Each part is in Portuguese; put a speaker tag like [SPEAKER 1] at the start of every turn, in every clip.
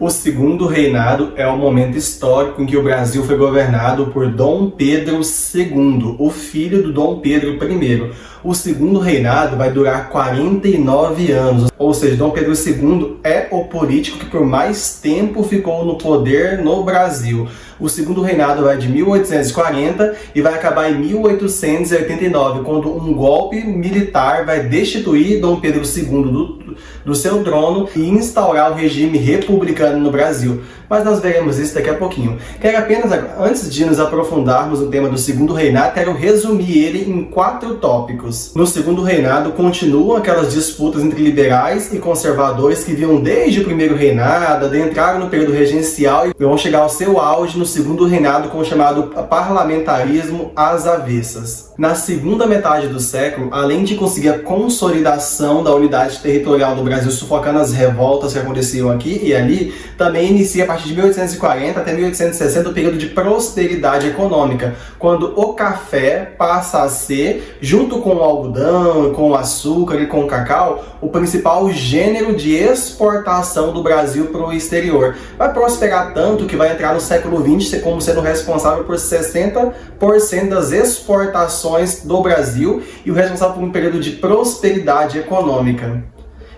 [SPEAKER 1] O segundo reinado é o momento histórico em que o Brasil foi governado por Dom Pedro II, o filho do Dom Pedro I. O segundo reinado vai durar 49 anos, ou seja, Dom Pedro II é o político que por mais tempo ficou no poder no Brasil. O segundo reinado vai de 1840 e vai acabar em 1889, quando um golpe militar vai destituir Dom Pedro II do seu trono e instaurar o regime republicano no Brasil. Mas nós veremos isso daqui a pouquinho. Quero apenas, antes de nos aprofundarmos no tema do segundo reinado, quero resumir ele em 4 tópicos. No segundo reinado continuam aquelas disputas entre liberais e conservadores que vinham desde o primeiro reinado, adentraram no período regencial e vão chegar ao seu auge no segundo reinado com o chamado parlamentarismo às avessas. Na segunda metade do século, além de conseguir a consolidação da unidade territorial do Brasil, sufocando as revoltas que aconteciam aqui e ali, também inicia a partir de 1840 até 1860 o período de prosperidade econômica, quando o café passa a ser, junto com o algodão, com o açúcar e com o cacau, o principal gênero de exportação do Brasil para o exterior. Vai prosperar tanto que vai entrar no século XX como sendo responsável por 60% das exportações do Brasil e o responsável por um período de prosperidade econômica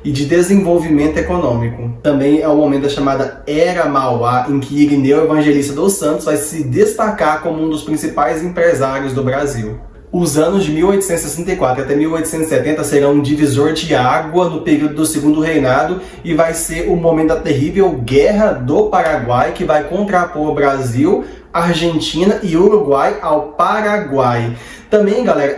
[SPEAKER 1] e de desenvolvimento econômico. Também é o momento da chamada Era Mauá, em que Irineu Evangelista dos Santos vai se destacar como um dos principais empresários do Brasil. Os anos de 1864 até 1870 serão um divisor de água no período do segundo reinado e vai ser o momento da terrível Guerra do Paraguai, que vai contrapor o Brasil, Argentina e Uruguai ao Paraguai. Também, galera,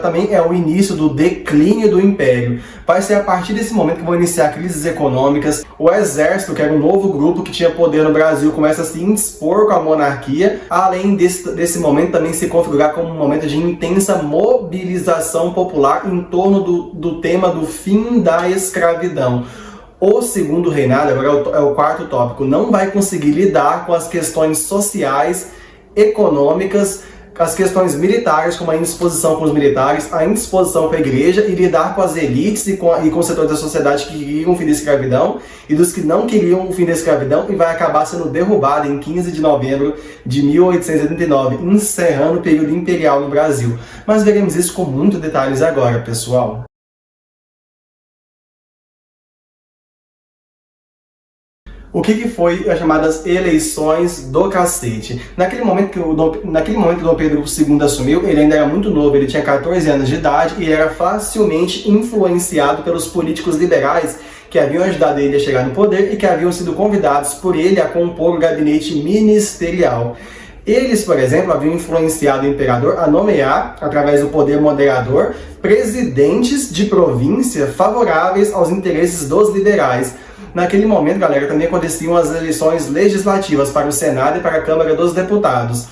[SPEAKER 1] também é o início do declínio do Império. Vai ser a partir desse momento que vão iniciar crises econômicas. O Exército, que era um novo grupo que tinha poder no Brasil, começa a se indispor com a monarquia. Além desse momento também se configurar como um momento de intensa mobilização popular em torno do tema do fim da escravidão. O segundo reinado, agora é o 4º tópico, não vai conseguir lidar com as questões sociais, econômicas, as questões militares, como a indisposição com os militares, a indisposição com a igreja, e lidar com as elites e com setores da sociedade que queriam o fim da escravidão e dos que não queriam o fim da escravidão, e vai acabar sendo derrubado em 15 de novembro de 1889, encerrando o período imperial no Brasil. Mas veremos isso com muitos detalhes agora, pessoal. O que foi as chamadas eleições do cacete? Naquele momento que o Dom Pedro II assumiu, ele ainda era muito novo, ele tinha 14 anos de idade e era facilmente influenciado pelos políticos liberais que haviam ajudado ele a chegar no poder e que haviam sido convidados por ele a compor o gabinete ministerial. Eles, por exemplo, haviam influenciado o imperador a nomear, através do poder moderador, presidentes de província favoráveis aos interesses dos liberais. Naquele momento, galera, também aconteciam as eleições legislativas para o Senado e para a Câmara dos Deputados.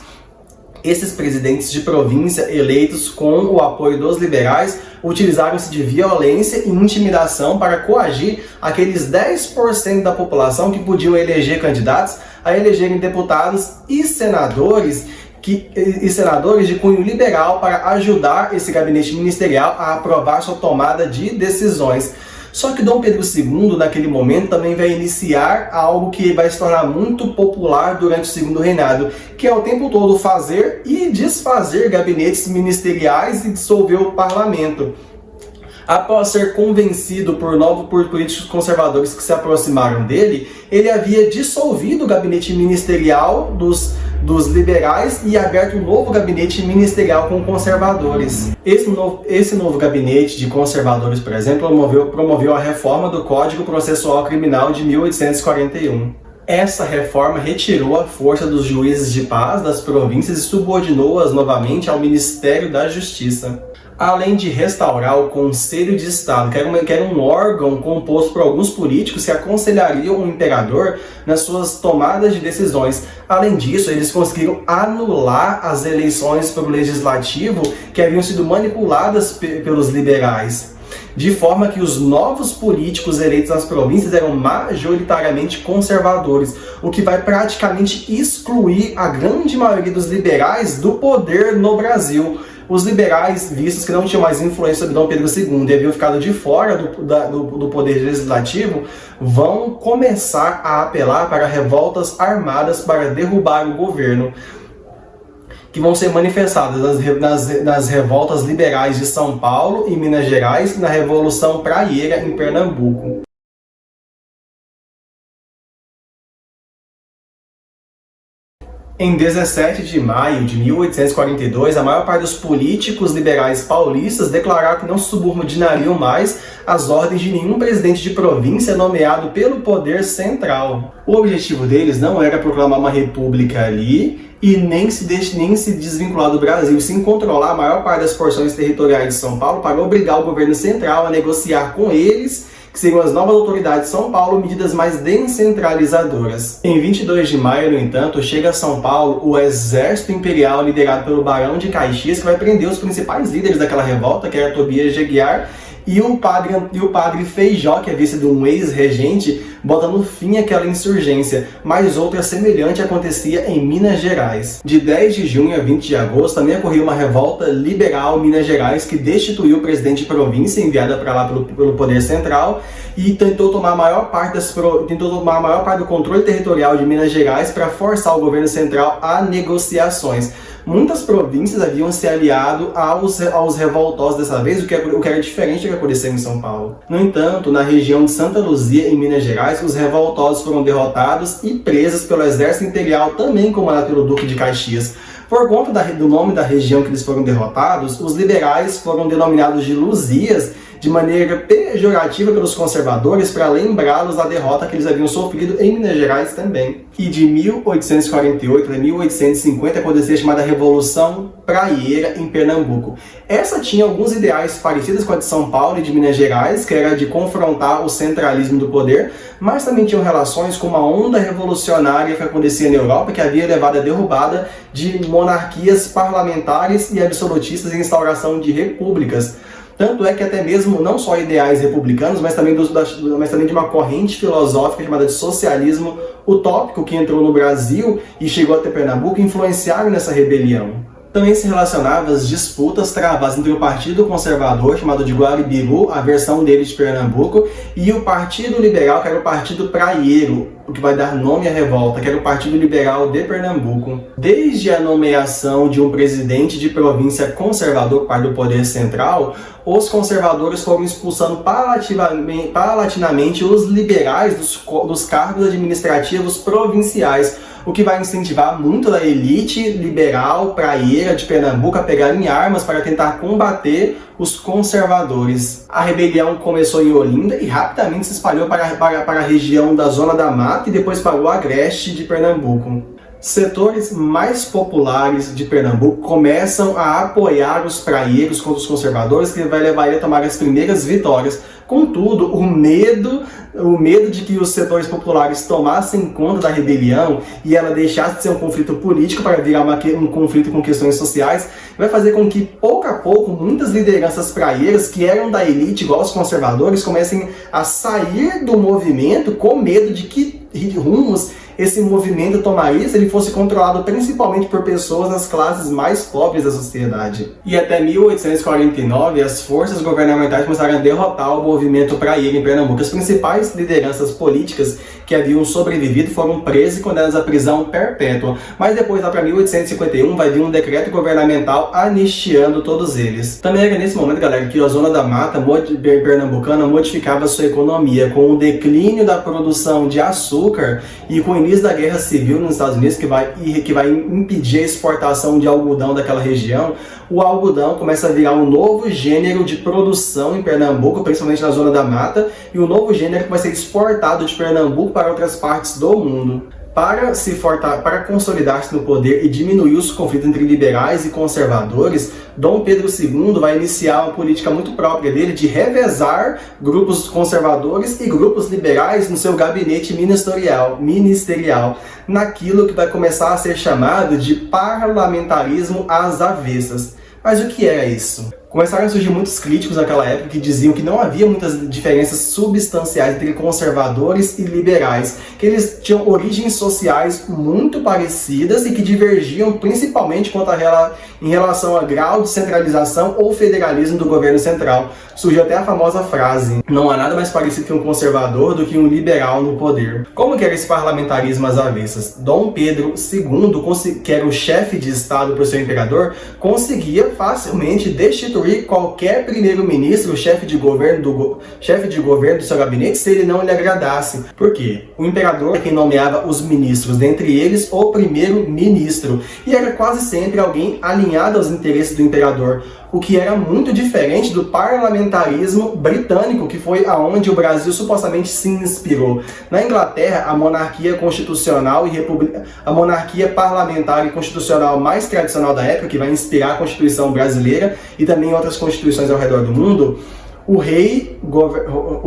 [SPEAKER 1] Esses presidentes de província, eleitos com o apoio dos liberais, utilizaram-se de violência e intimidação para coagir aqueles 10% da população que podiam eleger candidatos a elegerem deputados e senadores de cunho liberal para ajudar esse gabinete ministerial a aprovar sua tomada de decisões. Só que Dom Pedro II, naquele momento, também vai iniciar algo que vai se tornar muito popular durante o segundo reinado, que é o tempo todo fazer e desfazer gabinetes ministeriais e dissolver o parlamento. Após ser convencido por políticos conservadores que se aproximaram dele, ele havia dissolvido o gabinete ministerial dos liberais e aberto um novo gabinete ministerial com conservadores. Esse novo gabinete de conservadores, por exemplo, promoveu a reforma do Código Processual Criminal de 1841. Essa reforma retirou a força dos juízes de paz das províncias e subordinou-as novamente ao Ministério da Justiça. Além de restaurar o Conselho de Estado, que era um órgão composto por alguns políticos que aconselhariam o imperador nas suas tomadas de decisões. Além disso, eles conseguiram anular as eleições para o legislativo que haviam sido manipuladas pelos liberais, de forma que os novos políticos eleitos nas províncias eram majoritariamente conservadores, o que vai praticamente excluir a grande maioria dos liberais do poder no Brasil. Os liberais, vistos que não tinham mais influência sobre Dom Pedro II e haviam ficado de fora do poder legislativo, vão começar a apelar para revoltas armadas para derrubar o governo, que vão ser manifestadas nas revoltas liberais de São Paulo e Minas Gerais e na Revolução Praieira em Pernambuco. Em 17 de maio de 1842, a maior parte dos políticos liberais paulistas declararam que não se subordinariam mais às ordens de nenhum presidente de província nomeado pelo poder central. O objetivo deles não era proclamar uma república ali e nem se desvincular do Brasil, sim controlar a maior parte das porções territoriais de São Paulo para obrigar o governo central a negociar com eles, que seriam as novas autoridades de São Paulo, medidas mais descentralizadoras. Em 22 de maio, no entanto, chega a São Paulo o exército imperial liderado pelo Barão de Caxias, que vai prender os principais líderes daquela revolta, que era Tobias de Aguiar, e o padre Feijó, que havia sido um ex-regente, botando fim àquela insurgência, mas outra semelhante acontecia em Minas Gerais. De 10 de junho a 20 de agosto também ocorreu uma revolta liberal em Minas Gerais que destituiu o presidente de província enviada para lá pelo poder central e tentou tomar a maior parte do controle territorial de Minas Gerais para forçar o governo central a negociações. Muitas províncias haviam se aliado aos revoltosos dessa vez, o que era diferente do que aconteceu em São Paulo. No entanto, na região de Santa Luzia, em Minas Gerais, os revoltosos foram derrotados e presos pelo exército imperial, também comandado pelo Duque de Caxias. Por conta do nome da região que eles foram derrotados, os liberais foram denominados de Luzias, de maneira pejorativa pelos conservadores, para lembrá-los da derrota que eles haviam sofrido em Minas Gerais também. E de 1848 a 1850 aconteceu a chamada Revolução Praieira em Pernambuco. Essa tinha alguns ideais parecidos com a de São Paulo e de Minas Gerais, que era de confrontar o centralismo do poder, mas também tinham relações com uma onda revolucionária que acontecia na Europa, que havia levado à derrubada de monarquias parlamentares e absolutistas e instauração de repúblicas. Tanto é que até mesmo, não só ideais republicanos, mas também de uma corrente filosófica chamada de socialismo utópico, que entrou no Brasil e chegou até Pernambuco, influenciaram nessa rebelião. Também se relacionava às disputas travadas entre o Partido Conservador, chamado de Guaribiru, a versão dele de Pernambuco, e o Partido Liberal, que era o Partido Praieiro, o que vai dar nome à revolta, que era o Partido Liberal de Pernambuco. Desde a nomeação de um presidente de província conservador para o poder central, os conservadores foram expulsando paulatinamente os liberais dos cargos administrativos provinciais, o que vai incentivar muito a elite liberal praieira de Pernambuco a pegarem armas para tentar combater os conservadores. A rebelião começou em Olinda e rapidamente se espalhou para a região da Zona da Mata e depois para o agreste de Pernambuco. Setores mais populares de Pernambuco começam a apoiar os praieiros contra os conservadores, que vai levar ele a tomar as primeiras vitórias. Contudo, o medo de que os setores populares tomassem conta da rebelião e ela deixasse de ser um conflito político para virar um conflito com questões sociais, vai fazer com que, pouco a pouco, muitas lideranças praieiras que eram da elite, igual os conservadores, comecem a sair do movimento com medo de que rumos esse movimento tomaria se ele fosse controlado principalmente por pessoas das classes mais pobres da sociedade. E até 1849, as forças governamentais começaram a derrotar o movimento praieiro em Pernambuco. As principais lideranças políticas que haviam sobrevivido foram presas e condenadas à prisão perpétua. Mas depois, lá para 1851, vai vir um decreto governamental anistiando todos eles. Também era nesse momento, galera, que a Zona da Mata pernambucana modificava sua economia com o declínio da produção de açúcar e com o início da Guerra Civil nos Estados Unidos, que vai impedir a exportação de algodão daquela região. O algodão começa a virar um novo gênero de produção em Pernambuco, principalmente na Zona da Mata, e um novo gênero que vai ser exportado de Pernambuco para outras partes do mundo. Para consolidar-se no poder e diminuir os conflitos entre liberais e conservadores, Dom Pedro II vai iniciar uma política muito própria dele de revezar grupos conservadores e grupos liberais no seu gabinete ministerial, naquilo que vai começar a ser chamado de parlamentarismo às avessas. Mas o que é isso? Começaram a surgir muitos críticos naquela época que diziam que não havia muitas diferenças substanciais entre conservadores e liberais, que eles tinham origens sociais muito parecidas e que divergiam principalmente em relação a grau de centralização ou federalismo do governo central. Surgiu até a famosa frase: não há nada mais parecido que um conservador do que um liberal no poder. Como que era esse parlamentarismo às avessas? Dom Pedro II, que era o chefe de Estado por seu imperador, conseguia facilmente destituir qualquer primeiro-ministro, chefe de governo do seu gabinete, se ele não lhe agradasse. Por quê? O imperador é quem nomeava os ministros, dentre eles o primeiro-ministro, e era quase sempre alguém alinhado aos interesses do imperador, o que era muito diferente do parlamentarismo britânico, que foi aonde o Brasil supostamente se inspirou. Na Inglaterra, a monarquia constitucional e a monarquia parlamentar e constitucional mais tradicional da época, que vai inspirar a Constituição brasileira e também outras constituições ao redor do mundo, o rei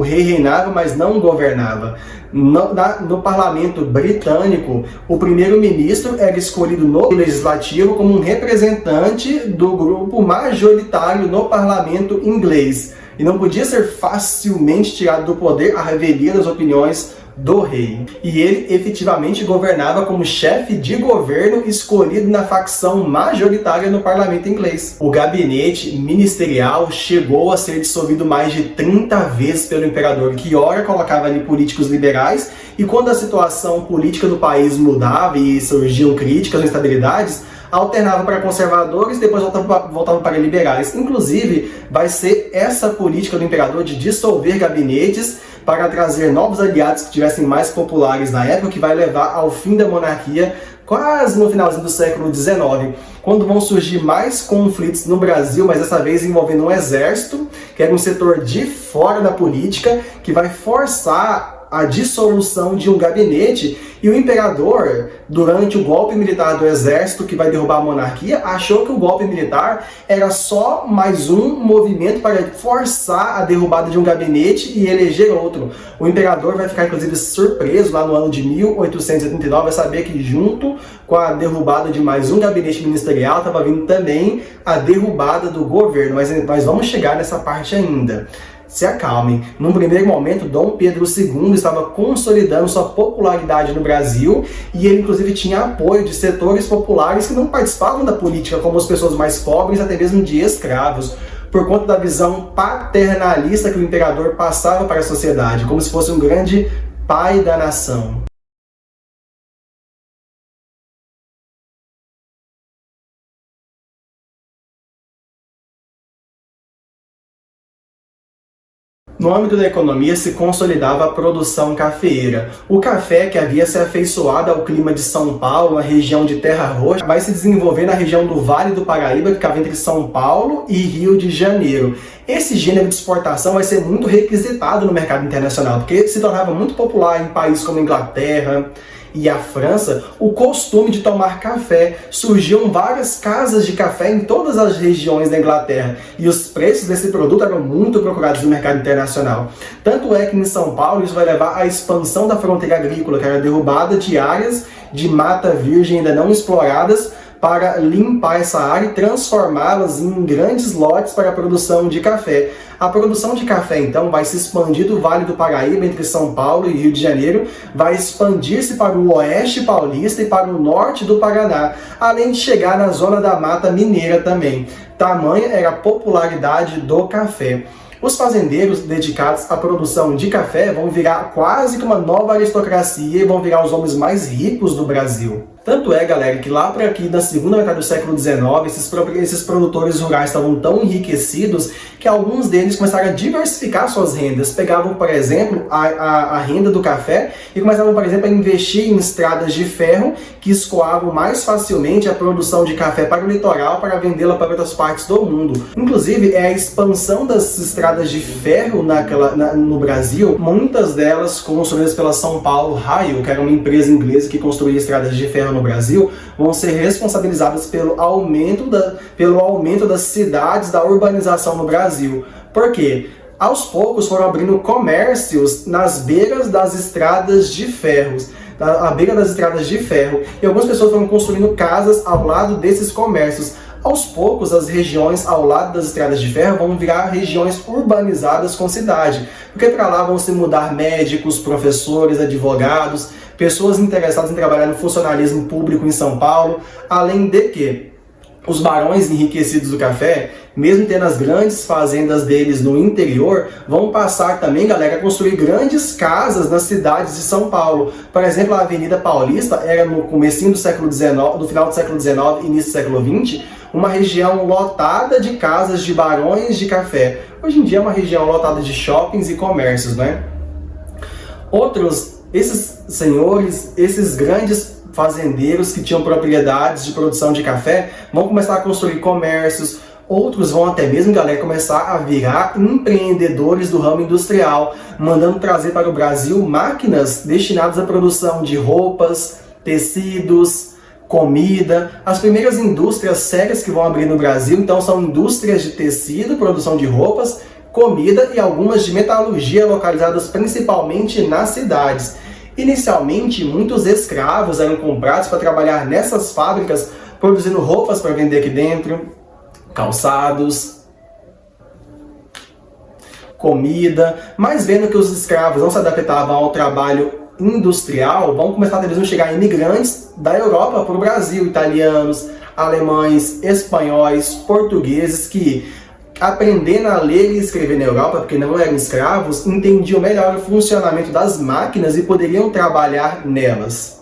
[SPEAKER 1] reinava, mas não governava. No parlamento britânico, o primeiro-ministro era escolhido no legislativo como um representante do grupo majoritário no parlamento inglês e não podia ser facilmente tirado do poder à revelia das opiniões do rei. E ele efetivamente governava como chefe de governo escolhido na facção majoritária no parlamento inglês. O gabinete ministerial chegou a ser dissolvido mais de 30 vezes pelo imperador, que ora colocava ali políticos liberais, e quando a situação política do país mudava e surgiam críticas ou instabilidades, alternava para conservadores e depois voltava para liberais. Inclusive, vai ser essa política do imperador de dissolver gabinetes para trazer novos aliados que tivessem mais populares na época, que vai levar ao fim da monarquia quase no finalzinho do século XIX, quando vão surgir mais conflitos no Brasil, mas dessa vez envolvendo um exército, que era um setor de fora da política, que vai forçar a dissolução de um gabinete, e o imperador, durante o golpe militar do exército que vai derrubar a monarquia, achou que o golpe militar era só mais um movimento para forçar a derrubada de um gabinete e eleger outro. O imperador vai ficar inclusive surpreso lá no ano de 1889, vai saber que junto com a derrubada de mais um gabinete ministerial estava vindo também a derrubada do governo, mas vamos chegar nessa parte ainda. Se acalmem. Num primeiro momento, Dom Pedro II estava consolidando sua popularidade no Brasil e ele, inclusive, tinha apoio de setores populares que não participavam da política, como as pessoas mais pobres, até mesmo de escravos, por conta da visão paternalista que o imperador passava para a sociedade, como se fosse um grande pai da nação. No âmbito da economia se consolidava a produção cafeeira. O café, que havia se afeiçoado ao clima de São Paulo, a região de Terra Roxa, vai se desenvolver na região do Vale do Paraíba, que ficava entre São Paulo e Rio de Janeiro. Esse gênero de exportação vai ser muito requisitado no mercado internacional, porque se tornava muito popular em países como a Inglaterra e a França, o costume de tomar café. Surgiam várias casas de café em todas as regiões da Inglaterra e os preços desse produto eram muito procurados no mercado internacional. Tanto é que em São Paulo isso vai levar à expansão da fronteira agrícola, que era a derrubada de áreas de mata virgem ainda não exploradas, para limpar essa área e transformá-las em grandes lotes para a produção de café. A produção de café, então, vai se expandir do Vale do Paraíba, entre São Paulo e Rio de Janeiro, vai expandir-se para o oeste paulista e para o norte do Paraná, além de chegar na zona da Mata Mineira também. Tamanha era a popularidade do café. Os fazendeiros dedicados à produção de café vão virar quase que uma nova aristocracia e vão virar os homens mais ricos do Brasil. Tanto é, galera, que lá para aqui, na segunda metade do século XIX, esses produtores rurais estavam tão enriquecidos que alguns deles começaram a diversificar suas rendas. Pegavam, por exemplo, a renda do café e começavam, por exemplo, a investir em estradas de ferro que escoavam mais facilmente a produção de café para o litoral para vendê-la para outras partes do mundo. Inclusive, é a expansão das estradas de ferro no Brasil, muitas delas construídas pela São Paulo Rail, que era uma empresa inglesa que construía estradas de ferro no Brasil, vão ser responsabilizadas pelo aumento das cidades, da urbanização no Brasil. Por quê? Aos poucos foram abrindo comércios nas beiras das estradas de ferro. E algumas pessoas foram construindo casas ao lado desses comércios. Aos poucos, as regiões ao lado das estradas de ferro vão virar regiões urbanizadas com cidade, porque para lá vão se mudar médicos, professores, advogados, pessoas interessadas em trabalhar no funcionalismo público em São Paulo, além de que os barões enriquecidos do café, mesmo tendo as grandes fazendas deles no interior, vão passar também, galera, a construir grandes casas nas cidades de São Paulo. Por exemplo, a Avenida Paulista era no comecinho do século XIX, no final do século XIX, início do século XX, uma região lotada de casas de barões de café. Hoje em dia é uma região lotada de shoppings e comércios, né? Esses senhores, esses grandes fazendeiros que tinham propriedades de produção de café, vão começar a construir comércios, outros vão até mesmo, galera, começar a virar empreendedores do ramo industrial, mandando trazer para o Brasil máquinas destinadas à produção de roupas, tecidos, comida. As primeiras indústrias sérias que vão abrir no Brasil, então, são indústrias de tecido, produção de roupas, comida e algumas de metalurgia, localizadas principalmente nas cidades. Inicialmente, muitos escravos eram comprados para trabalhar nessas fábricas, produzindo roupas para vender aqui dentro, calçados, comida, mas vendo que os escravos não se adaptavam ao trabalho industrial, vão começar a chegar imigrantes da Europa para o Brasil, italianos, alemães, espanhóis, portugueses, que aprendendo a ler e escrever na Europa, porque não eram escravos, entendiam melhor o funcionamento das máquinas e poderiam trabalhar nelas.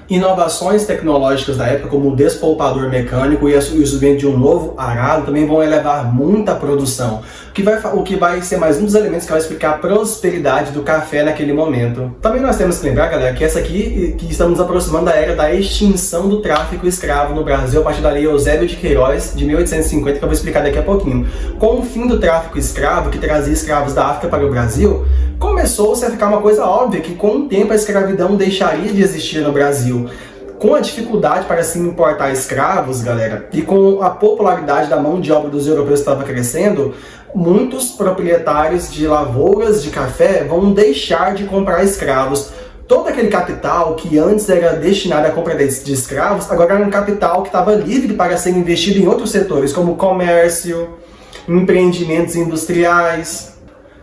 [SPEAKER 1] Inovações tecnológicas da época, como o despolpador mecânico e o surgimento de um novo arado, também vão elevar muita produção, o que vai ser mais um dos elementos que vai explicar a prosperidade do café naquele momento. Também nós temos que lembrar, galera, que essa aqui, que estamos aproximando da era da extinção do tráfico escravo no Brasil, a partir da Lei Eusébio de Queiroz, de 1850, que eu vou explicar daqui a pouquinho. Com o fim do tráfico escravo, que trazia escravos da África para o Brasil, começou-se a ficar uma coisa óbvia, que com o tempo a escravidão deixaria de existir no Brasil. Com a dificuldade para se importar escravos, galera, e com a popularidade da mão de obra dos europeus que estava crescendo, muitos proprietários de lavouras de café vão deixar de comprar escravos. Todo aquele capital que antes era destinado à compra de escravos, agora era um capital que estava livre para ser investido em outros setores, como comércio, empreendimentos industriais.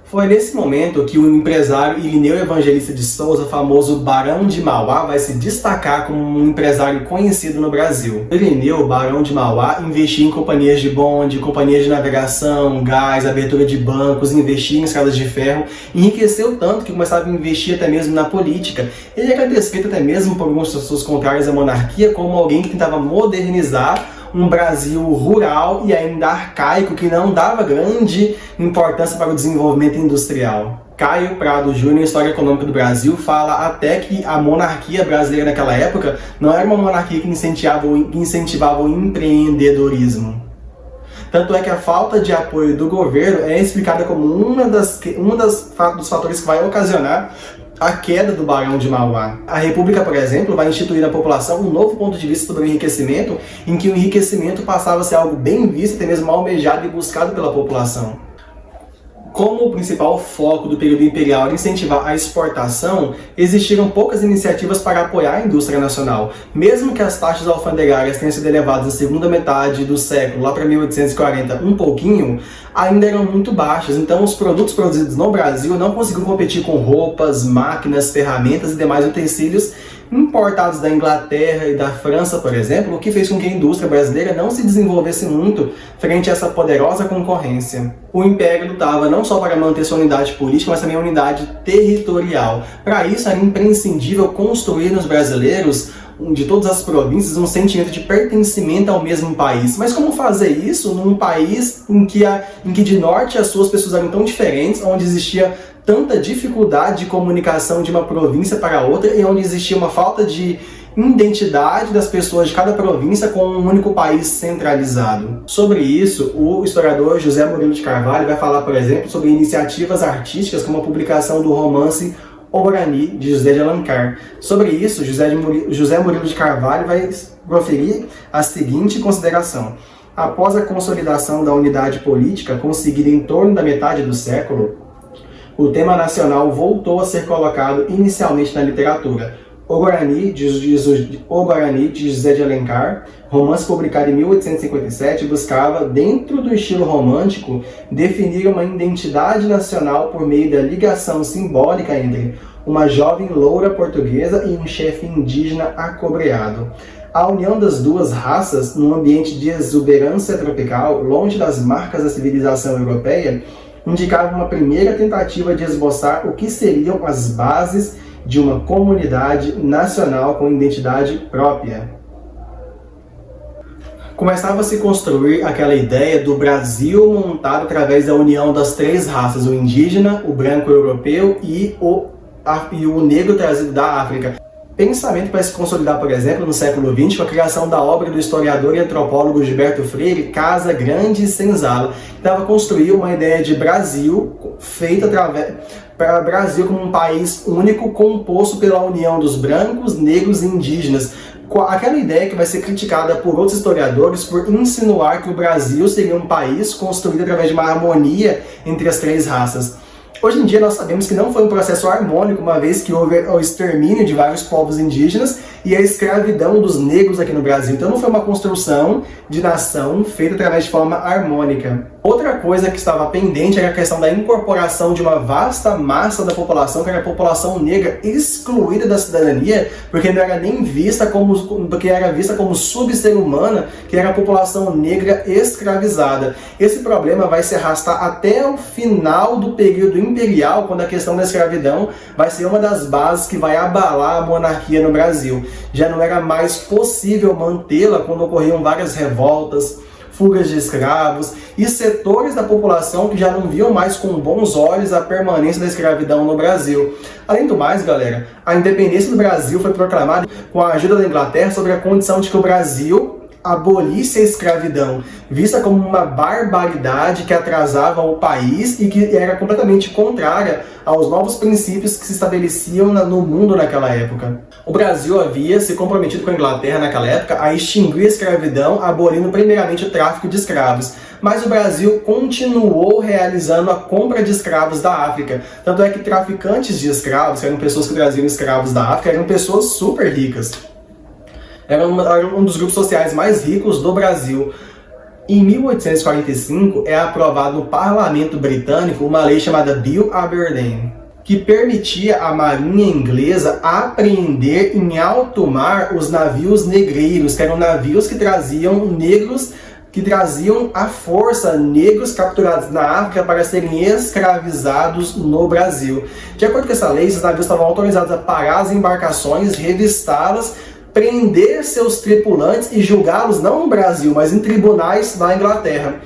[SPEAKER 1] Foi nesse momento que o empresário Irineu Evangelista de Souza, famoso Barão de Mauá, vai se destacar como um empresário conhecido no Brasil. Irineu, Barão de Mauá, investia em companhias de bonde, companhias de navegação, gás, abertura de bancos, investia em estradas de ferro, enriqueceu tanto que começava a investir até mesmo na política. Ele era descrito até mesmo por algumas pessoas contrárias à monarquia como alguém que tentava modernizar um Brasil rural e ainda arcaico, que não dava grande importância para o desenvolvimento industrial. Caio Prado Júnior, História Econômica do Brasil, fala até que a monarquia brasileira naquela época não era uma monarquia que incentivava o empreendedorismo. Tanto é que a falta de apoio do governo é explicada como dos fatores que vai ocasionar a queda do Barão de Mauá. A República, por exemplo, vai instituir na população um novo ponto de vista sobre o enriquecimento, em que o enriquecimento passava a ser algo bem visto, até mesmo almejado e buscado pela população. Como o principal foco do período imperial era incentivar a exportação, existiram poucas iniciativas para apoiar a indústria nacional. Mesmo que as taxas alfandegárias tenham sido elevadas na segunda metade do século, lá para 1840, um pouquinho, ainda eram muito baixas. Então os produtos produzidos no Brasil não conseguiam competir com roupas, máquinas, ferramentas e demais utensílios importados da Inglaterra e da França, por exemplo, o que fez com que a indústria brasileira não se desenvolvesse muito frente a essa poderosa concorrência. O Império lutava não só para manter sua unidade política, mas também a unidade territorial. Para isso, era imprescindível construir nos brasileiros, de todas as províncias, um sentimento de pertencimento ao mesmo país. Mas como fazer isso num país em que de norte a sul as pessoas eram tão diferentes, onde existia tanta dificuldade de comunicação de uma província para outra e onde existia uma falta de identidade das pessoas de cada província com um único país centralizado? Sobre isso, o historiador José Murilo de Carvalho vai falar, por exemplo, sobre iniciativas artísticas como a publicação do romance O Guarani, de José de Alencar. Sobre isso, José Murilo de Carvalho vai proferir a seguinte consideração: após a consolidação da unidade política conseguida em torno da metade do século, o tema nacional voltou a ser colocado inicialmente na literatura. O Guarani, de José de Alencar, romance publicado em 1857, buscava, dentro do estilo romântico, definir uma identidade nacional por meio da ligação simbólica entre uma jovem loura portuguesa e um chefe indígena acobreado. A união das duas raças, num ambiente de exuberância tropical, longe das marcas da civilização europeia, indicava uma primeira tentativa de esboçar o que seriam as bases de uma comunidade nacional com identidade própria. Começava a se construir aquela ideia do Brasil montado através da união das três raças, o indígena, o branco europeu e o negro trazido da África. Pensamento para se consolidar, por exemplo, no século XX, com a criação da obra do historiador e antropólogo Gilberto Freire, Casa Grande e Senzala, que dava a construir uma ideia de Brasil feita para Brasil como um país único, composto pela união dos brancos, negros e indígenas. Aquela ideia que vai ser criticada por outros historiadores por insinuar que o Brasil seria um país construído através de uma harmonia entre as três raças. Hoje em dia nós sabemos que não foi um processo harmônico, uma vez que houve o extermínio de vários povos indígenas e a escravidão dos negros aqui no Brasil. Então não foi uma construção de nação feita através de forma harmônica. Outra coisa que estava pendente era a questão da incorporação de uma vasta massa da população, que era a população negra excluída da cidadania, porque não era nem vista porque era vista como subser humana, que era a população negra escravizada. Esse problema vai se arrastar até o final do período imperial, quando a questão da escravidão vai ser uma das bases que vai abalar a monarquia no Brasil. Já não era mais possível mantê-la quando ocorriam várias revoltas, fugas de escravos e setores da população que já não viam mais com bons olhos a permanência da escravidão no Brasil. Além do mais, galera, a independência do Brasil foi proclamada com a ajuda da Inglaterra sobre a condição de que o Brasil abolisse a escravidão, vista como uma barbaridade que atrasava o país e que era completamente contrária aos novos princípios que se estabeleciam no mundo naquela época. O Brasil havia se comprometido com a Inglaterra naquela época a extinguir a escravidão, abolindo primeiramente o tráfico de escravos. Mas o Brasil continuou realizando a compra de escravos da África. Tanto é que traficantes de escravos, que eram pessoas que traziam escravos da África, eram pessoas super ricas. Era um dos grupos sociais mais ricos do Brasil. Em 1845, é aprovado no Parlamento Britânico uma lei chamada Bill Aberdeen, que permitia à Marinha Inglesa apreender em alto mar os navios negreiros, que eram navios que traziam à força negros capturados na África para serem escravizados no Brasil. De acordo com essa lei, esses navios estavam autorizados a parar as embarcações, revistá-las, prender seus tripulantes e julgá-los não no Brasil, mas em tribunais na Inglaterra.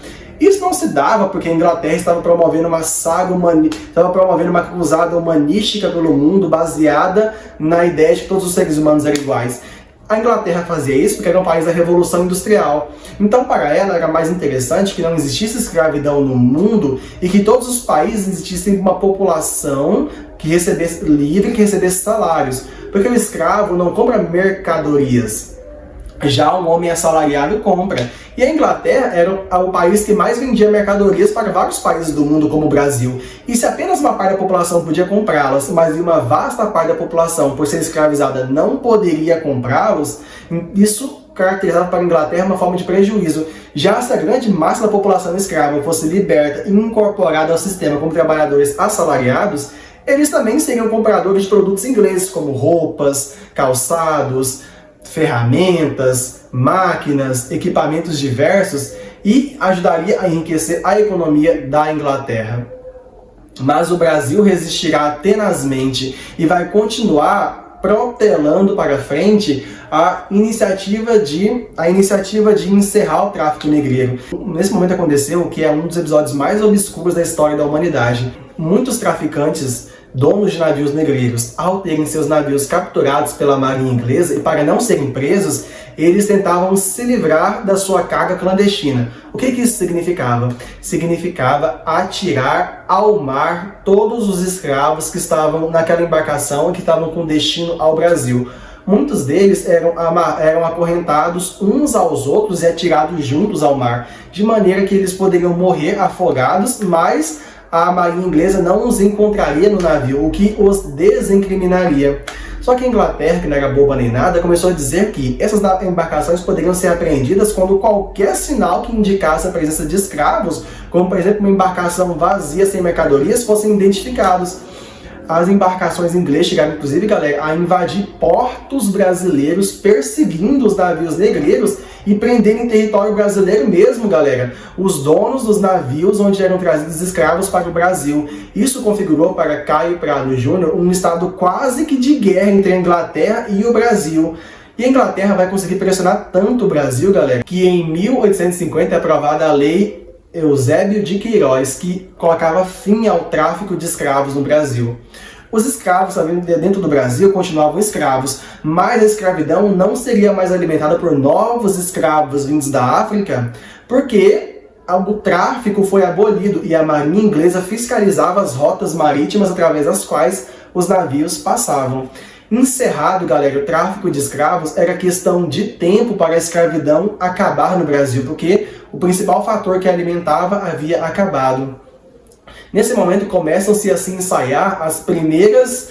[SPEAKER 1] Isso não se dava porque a Inglaterra estava promovendo uma cruzada humanística pelo mundo baseada na ideia de que todos os seres humanos eram iguais. A Inglaterra fazia isso porque era um país da Revolução Industrial. Então, para ela, era mais interessante que não existisse escravidão no mundo e que todos os países existissem uma população que recebesse livre, que recebesse salários. Porque o escravo não compra mercadorias, já um homem assalariado compra. E a Inglaterra era o país que mais vendia mercadorias para vários países do mundo, como o Brasil. E se apenas uma parte da população podia comprá-las, mas uma vasta parte da população, por ser escravizada, não poderia comprá-los, isso caracterizava para a Inglaterra uma forma de prejuízo. Já se a grande massa da população escrava fosse liberta e incorporada ao sistema como trabalhadores assalariados, eles também seriam compradores de produtos ingleses, como roupas, calçados, ferramentas, máquinas, equipamentos diversos, e ajudaria a enriquecer a economia da Inglaterra. Mas o Brasil resistirá tenazmente e vai continuar protelando para frente a iniciativa de encerrar o tráfico negreiro. Nesse momento aconteceu o que é um dos episódios mais obscuros da história da humanidade. Muitos traficantes, donos de navios negreiros, ao terem seus navios capturados pela marinha inglesa e para não serem presos, eles tentavam se livrar da sua carga clandestina. O que isso significava? Significava atirar ao mar todos os escravos que estavam naquela embarcação e que estavam com destino ao Brasil. Muitos deles eram acorrentados uns aos outros e atirados juntos ao mar, de maneira que eles poderiam morrer afogados, mas a marinha inglesa não os encontraria no navio, o que os desincriminaria. Só que a Inglaterra, que não era boba nem nada, começou a dizer que essas embarcações poderiam ser apreendidas quando qualquer sinal que indicasse a presença de escravos, como por exemplo uma embarcação vazia sem mercadorias, fossem identificados. As embarcações inglesas chegaram, inclusive, galera, a invadir portos brasileiros, perseguindo os navios negreiros e prendendo em território brasileiro mesmo, galera, os donos dos navios onde eram trazidos escravos para o Brasil. Isso configurou para Caio Prado Júnior um estado quase que de guerra entre a Inglaterra e o Brasil. E a Inglaterra vai conseguir pressionar tanto o Brasil, galera, que em 1850 é aprovada a Lei Eusébio de Queiroz, que colocava fim ao tráfico de escravos no Brasil. Os escravos dentro do Brasil continuavam escravos, mas a escravidão não seria mais alimentada por novos escravos vindos da África, porque o tráfico foi abolido e a marinha inglesa fiscalizava as rotas marítimas através das quais os navios passavam. Encerrado, galera, o tráfico de escravos, era questão de tempo para a escravidão acabar no Brasil, porque o principal fator que alimentava havia acabado. Nesse momento começam-se a se ensaiar as primeiras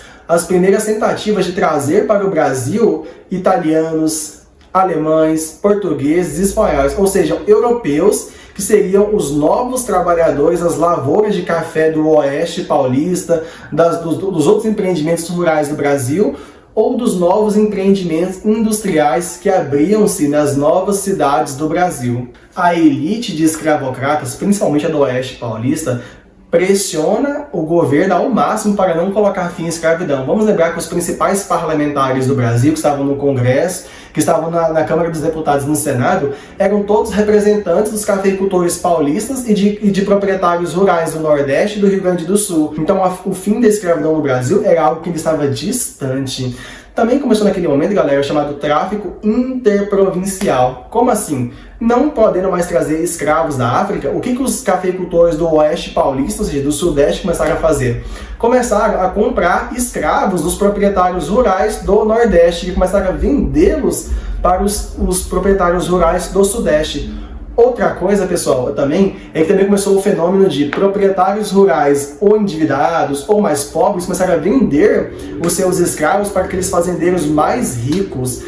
[SPEAKER 1] tentativas de trazer para o Brasil italianos, alemães, portugueses, espanhóis, ou seja, europeus, que seriam os novos trabalhadores das lavouras de café do Oeste Paulista, dos outros empreendimentos rurais do Brasil, ou dos novos empreendimentos industriais que abriam-se nas novas cidades do Brasil. A elite de escravocratas, principalmente a do Oeste Paulista, pressiona o governo ao máximo para não colocar fim à escravidão. Vamos lembrar que os principais parlamentares do Brasil, que estavam no Congresso, que estavam na Câmara dos Deputados e no Senado, eram todos representantes dos cafeicultores paulistas e de proprietários rurais do Nordeste e do Rio Grande do Sul. Então o fim da escravidão no Brasil era algo que ele estava distante. Também começou naquele momento, galera, o chamado tráfico interprovincial. Como assim? Não podendo mais trazer escravos da África, o que os cafeicultores do Oeste Paulista, ou seja, do Sudeste, começaram a fazer? Começaram a comprar escravos dos proprietários rurais do Nordeste, que começaram a vendê-los para os proprietários rurais do Sudeste. Outra coisa, pessoal, também é que também começou o fenômeno de proprietários rurais ou endividados ou mais pobres começaram a vender os seus escravos para aqueles fazendeiros mais ricos,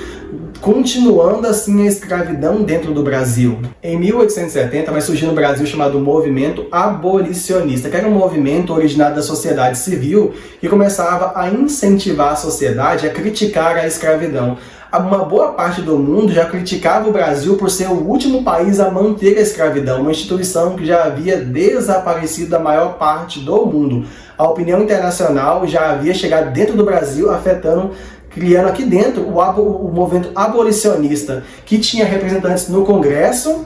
[SPEAKER 1] continuando assim a escravidão dentro do Brasil. Em 1870 vai surgir no Brasil o chamado movimento abolicionista, que era um movimento originado da sociedade civil que começava a incentivar a sociedade a criticar a escravidão. Uma boa parte do mundo já criticava o Brasil por ser o último país a manter a escravidão, uma instituição que já havia desaparecido da maior parte do mundo. A opinião internacional já havia chegado dentro do Brasil, criando aqui dentro o movimento abolicionista, que tinha representantes no Congresso,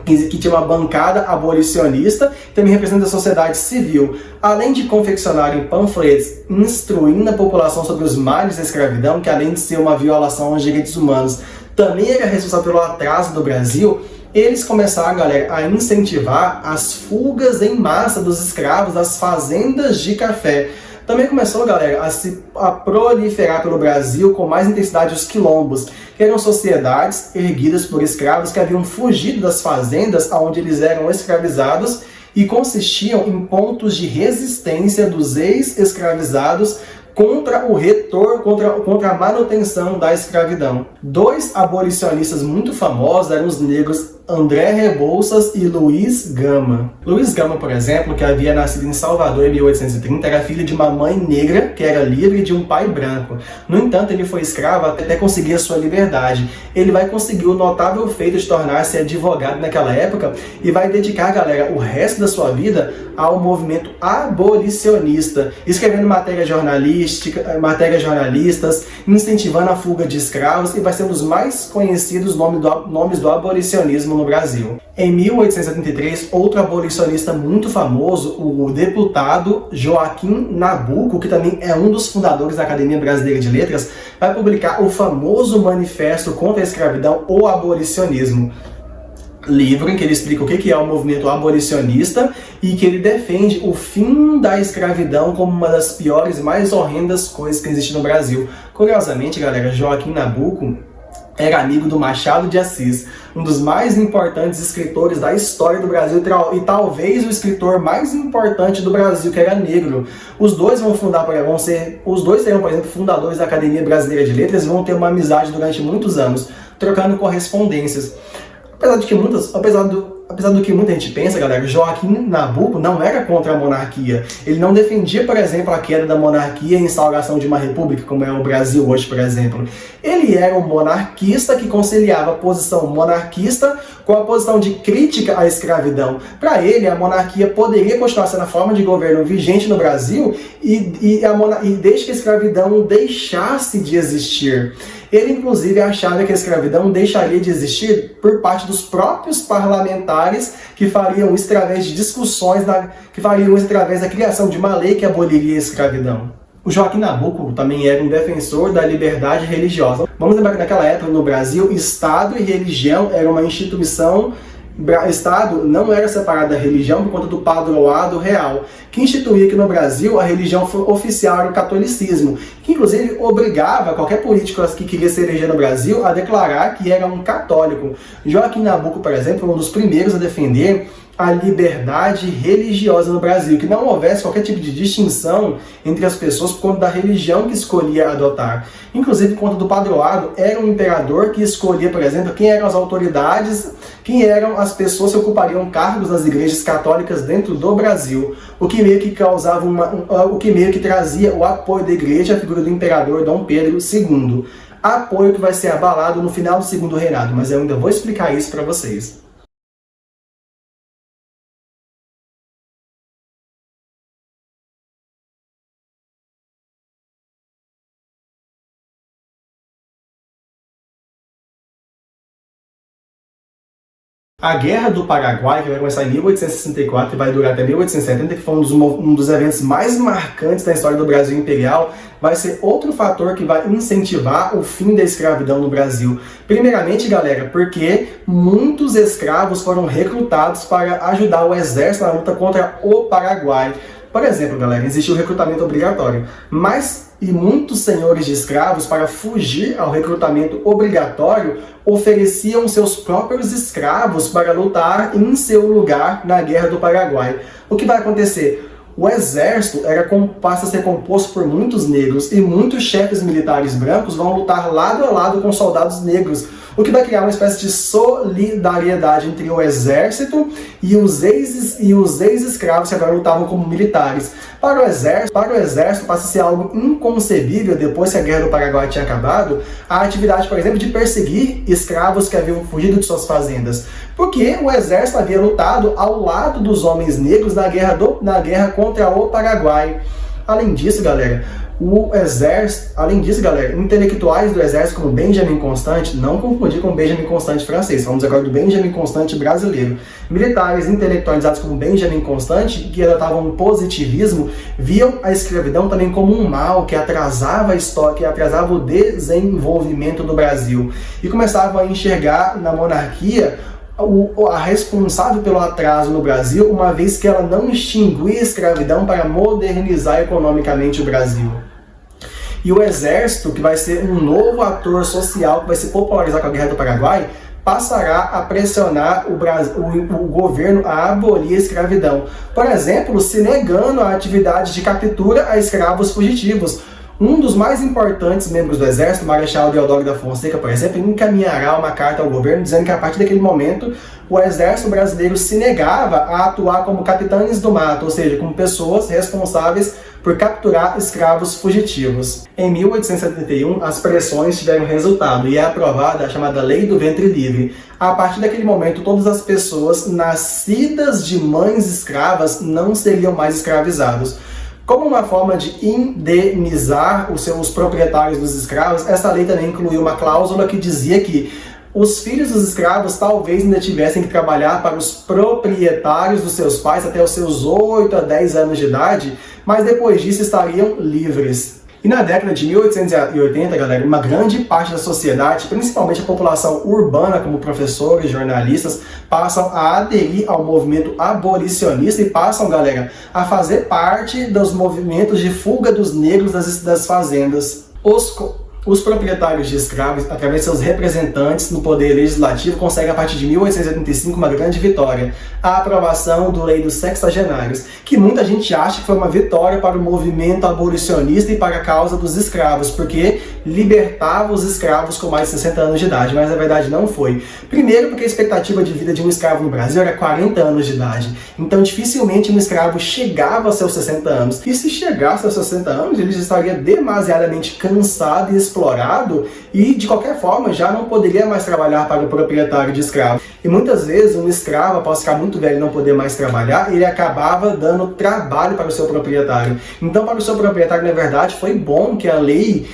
[SPEAKER 1] que tinha uma bancada abolicionista, também representa a sociedade civil. Além de confeccionarem panfletos instruindo a população sobre os males da escravidão, que além de ser uma violação aos direitos humanos, também era responsável pelo atraso do Brasil, eles começaram, galera, a incentivar as fugas em massa dos escravos das fazendas de café. Também começou, galera, a proliferar pelo Brasil com mais intensidade os quilombos, que eram sociedades erguidas por escravos que haviam fugido das fazendas onde eles eram escravizados e consistiam em pontos de resistência dos ex-escravizados contra o retorno, contra a manutenção da escravidão. Dois abolicionistas muito famosos eram os negros André Rebouças e Luiz Gama. Luiz Gama, por exemplo, que havia nascido em Salvador em 1830, era filho de uma mãe negra que era livre de um pai branco. No entanto, ele foi escravo até conseguir a sua liberdade. Ele vai conseguir o notável feito de tornar-se advogado naquela época e vai dedicar, galera, o resto da sua vida ao movimento abolicionista, escrevendo matérias jornalistas, incentivando a fuga de escravos, e vai ser um dos mais conhecidos nomes do abolicionismo no Brasil. Em 1873, outro abolicionista muito famoso, o deputado Joaquim Nabuco, que também é um dos fundadores da Academia Brasileira de Letras, vai publicar o famoso Manifesto contra a Escravidão ou Abolicionismo. Livro em que ele explica o que é o movimento abolicionista e que ele defende o fim da escravidão como uma das piores e mais horrendas coisas que existe no Brasil. Curiosamente, galera, Joaquim Nabuco era amigo do Machado de Assis, um dos mais importantes escritores da história do Brasil e talvez o escritor mais importante do Brasil, que era negro. Os dois serão, por exemplo, fundadores da Academia Brasileira de Letras e vão ter uma amizade durante muitos anos, trocando correspondências. Apesar do que muita gente pensa, galera, Joaquim Nabuco não era contra a monarquia. Ele não defendia, por exemplo, a queda da monarquia e a instauração de uma república, como é o Brasil hoje, por exemplo. Ele era um monarquista que conciliava a posição monarquista com a posição de crítica à escravidão. Para ele, a monarquia poderia continuar sendo a forma de governo vigente no Brasil e desde que a escravidão deixasse de existir. Ele, inclusive, achava que a escravidão deixaria de existir por parte dos próprios parlamentares que fariam isso através de discussões, através da criação de uma lei que aboliria a escravidão. O Joaquim Nabuco também era um defensor da liberdade religiosa. Vamos lembrar que naquela época, no Brasil, Estado e religião era uma instituição. Estado não era separado da religião por conta do padroado real, que instituía que no Brasil a religião oficial era o catolicismo, que inclusive obrigava qualquer político que queria se eleger no Brasil a declarar que era um católico. Joaquim Nabuco, por exemplo, foi um dos primeiros a defender a liberdade religiosa no Brasil, que não houvesse qualquer tipo de distinção entre as pessoas por conta da religião que escolhia adotar. Inclusive, por conta do padroado, era um imperador que escolhia, por exemplo, quem eram as autoridades, quem eram as pessoas que ocupariam cargos nas igrejas católicas dentro do Brasil, o que meio que trazia o apoio da igreja à figura do imperador Dom Pedro II. Apoio que vai ser abalado no final do segundo reinado, mas eu ainda vou explicar isso para vocês. A Guerra do Paraguai, que vai começar em 1864 e vai durar até 1870, que foi um dos eventos mais marcantes da história do Brasil imperial, vai ser outro fator que vai incentivar o fim da escravidão no Brasil. Primeiramente, galera, porque muitos escravos foram recrutados para ajudar o exército na luta contra o Paraguai. Por exemplo, galera, existiu o recrutamento obrigatório, e muitos senhores de escravos, para fugir ao recrutamento obrigatório, ofereciam seus próprios escravos para lutar em seu lugar na Guerra do Paraguai. O que vai acontecer? O exército passa a ser composto por muitos negros e muitos chefes militares brancos vão lutar lado a lado com soldados negros, o que vai criar uma espécie de solidariedade entre o exército e os ex-escravos que agora lutavam como militares. Para o exército passa a ser algo inconcebível, depois que a Guerra do Paraguai tinha acabado, a atividade, por exemplo, de perseguir escravos que haviam fugido de suas fazendas. Porque o exército havia lutado ao lado dos homens negros na guerra contra o Paraguai. Além disso, galera, intelectuais do exército como Benjamin Constant, não confundir com Benjamin Constant francês, falamos agora do Benjamin Constant brasileiro. Militares intelectualizados como Benjamin Constant, que adotavam o positivismo, viam a escravidão também como um mal que atrasava a história, que atrasava o desenvolvimento do Brasil. E começavam a enxergar na monarquia a responsável pelo atraso no Brasil, uma vez que ela não extinguia a escravidão para modernizar economicamente o Brasil. E o exército, que vai ser um novo ator social que vai se popularizar com a Guerra do Paraguai, passará a pressionar o governo a abolir a escravidão. Por exemplo, se negando a atividade de captura a escravos fugitivos. Um dos mais importantes membros do exército, Marechal Deodoro da Fonseca, por exemplo, encaminhará uma carta ao governo dizendo que a partir daquele momento o exército brasileiro se negava a atuar como capitães do mato, ou seja, como pessoas responsáveis por capturar escravos fugitivos. Em 1871, as pressões tiveram resultado e é aprovada a chamada Lei do Ventre Livre. A partir daquele momento, todas as pessoas nascidas de mães escravas não seriam mais escravizados. Como uma forma de indenizar os proprietários dos escravos, essa lei também incluiu uma cláusula que dizia que os filhos dos escravos talvez ainda tivessem que trabalhar para os proprietários dos seus pais até os seus 8 a 10 anos de idade, mas depois disso estariam livres. E na década de 1880, galera, uma grande parte da sociedade, principalmente a população urbana, como professores, jornalistas, passam a aderir ao movimento abolicionista e passam, galera, a fazer parte dos movimentos de fuga dos negros das fazendas. Os proprietários de escravos, através de seus representantes no poder legislativo, conseguem a partir de 1885 uma grande vitória, a aprovação da Lei dos Sexagenários, que muita gente acha que foi uma vitória para o movimento abolicionista e para a causa dos escravos, porque libertava os escravos com mais de 60 anos de idade, mas na verdade não foi. Primeiro porque a expectativa de vida de um escravo no Brasil era 40 anos de idade, então dificilmente um escravo chegava aos seus 60 anos, e se chegasse aos 60 anos, ele já estaria demasiadamente cansado e explorado, e de qualquer forma já não poderia mais trabalhar para o proprietário de escravo. E muitas vezes um escravo, após ficar muito velho e não poder mais trabalhar, ele acabava dando trabalho para o seu proprietário. Então, para o seu proprietário, na verdade, foi bom que a lei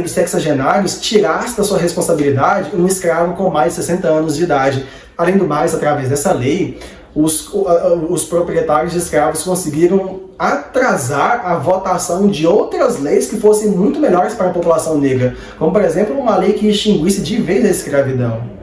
[SPEAKER 1] dos sexagenários tirasse da sua responsabilidade um escravo com mais de 60 anos de idade. Além do mais, através dessa lei, os proprietários de escravos conseguiram atrasar a votação de outras leis que fossem muito melhores para a população negra, como, por exemplo, uma lei que extinguisse de vez a escravidão.